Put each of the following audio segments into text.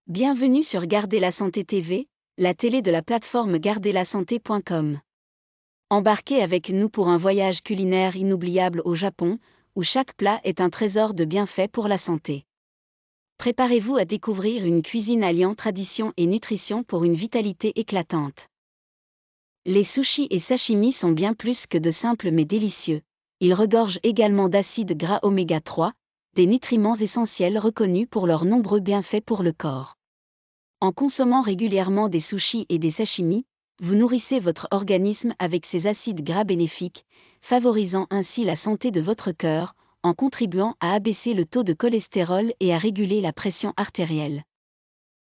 Bienvenue sur Garder la Santé TV, la télé de la plateforme garderlasanté.com. Embarquez avec nous pour un voyage culinaire inoubliable au Japon, où chaque plat est un trésor de bienfaits pour la santé. Préparez-vous à découvrir une cuisine alliant tradition et nutrition pour une vitalité éclatante. Les sushis et sashimi sont bien plus que de simples mais délicieux. Ils regorgent également d'acides gras oméga 3, des nutriments essentiels reconnus pour leurs nombreux bienfaits pour le corps. En consommant régulièrement des sushis et des sashimi, vous nourrissez votre organisme avec ces acides gras bénéfiques, favorisant ainsi la santé de votre cœur, en contribuant à abaisser le taux de cholestérol et à réguler la pression artérielle.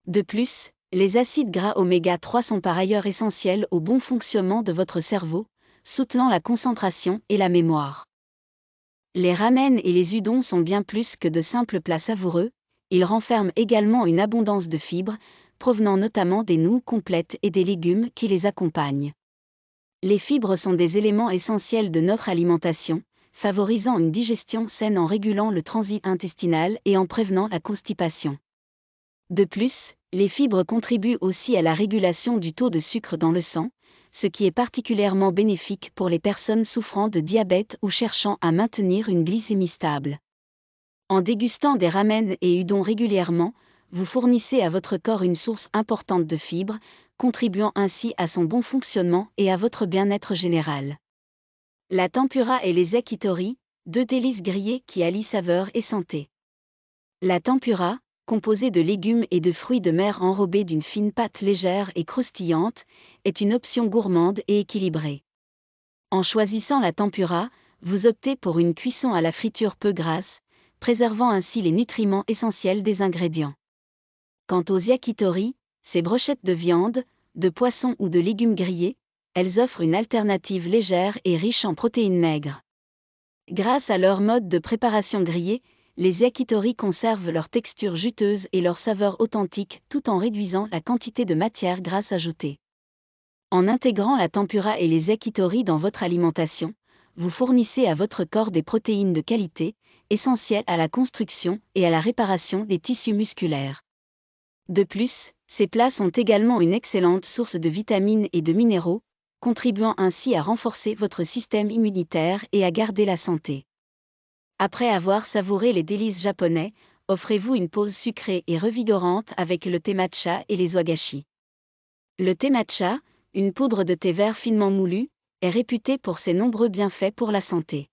De plus, les acides gras oméga 3 sont par ailleurs essentiels au bon fonctionnement de votre cerveau, soutenant la concentration et la mémoire. Les ramen et les udon sont bien plus que de simples plats savoureux, ils renferment également une abondance de fibres, provenant notamment des nouilles complètes et des légumes qui les accompagnent. Les fibres sont des éléments essentiels de notre alimentation, favorisant une digestion saine en régulant le transit intestinal et en prévenant la constipation. De plus, les fibres contribuent aussi à la régulation du taux de sucre dans le sang, ce qui est particulièrement bénéfique pour les personnes souffrant de diabète ou cherchant à maintenir une glycémie stable. En dégustant des ramen et udon régulièrement, vous fournissez à votre corps une source importante de fibres, contribuant ainsi à son bon fonctionnement et à votre bien-être général. La tempura et les yakitori, deux délices grillées qui allient saveur et santé. La tempura, composée de légumes et de fruits de mer enrobés d'une fine pâte légère et croustillante, est une option gourmande et équilibrée. En choisissant la tempura, vous optez pour une cuisson à la friture peu grasse, préservant ainsi les nutriments essentiels des ingrédients. Quant aux yakitori, ces brochettes de viande, de poisson ou de légumes grillés, elles offrent une alternative légère et riche en protéines maigres. Grâce à leur mode de préparation grillé, les yakitori conservent leur texture juteuse et leur saveur authentique tout en réduisant la quantité de matière grasse ajoutée. En intégrant la tempura et les yakitori dans votre alimentation, vous fournissez à votre corps des protéines de qualité, essentielles à la construction et à la réparation des tissus musculaires. De plus, ces plats sont également une excellente source de vitamines et de minéraux, contribuant ainsi à renforcer votre système immunitaire et à garder la santé. Après avoir savouré les délices japonais, offrez-vous une pause sucrée et revigorante avec le thé matcha et les wagashi. Le thé matcha, une poudre de thé vert finement moulu, est réputé pour ses nombreux bienfaits pour la santé.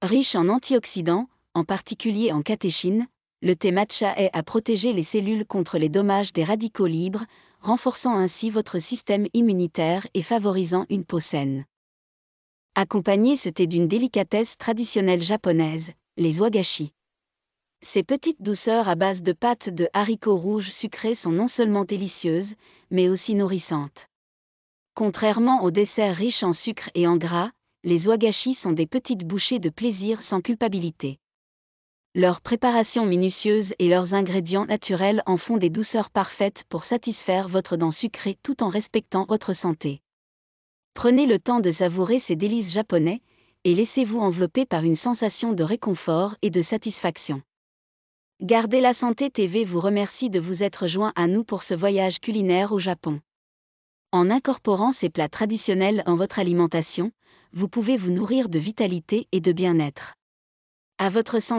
Riche en antioxydants, en particulier en catéchine, le thé matcha aide à protéger les cellules contre les dommages des radicaux libres, renforçant ainsi votre système immunitaire et favorisant une peau saine. Accompagnez ce thé d'une délicatesse traditionnelle japonaise, les wagashi. Ces petites douceurs à base de pâte de haricots rouges sucrés sont non seulement délicieuses, mais aussi nourrissantes. Contrairement aux desserts riches en sucre et en gras, les wagashi sont des petites bouchées de plaisir sans culpabilité. Leur préparation minutieuse et leurs ingrédients naturels en font des douceurs parfaites pour satisfaire votre dent sucrée tout en respectant votre santé. Prenez le temps de savourer ces délices japonais, et laissez-vous envelopper par une sensation de réconfort et de satisfaction. Garder la Santé TV vous remercie de vous être joint à nous pour ce voyage culinaire au Japon. En incorporant ces plats traditionnels dans votre alimentation, vous pouvez vous nourrir de vitalité et de bien-être. À votre santé.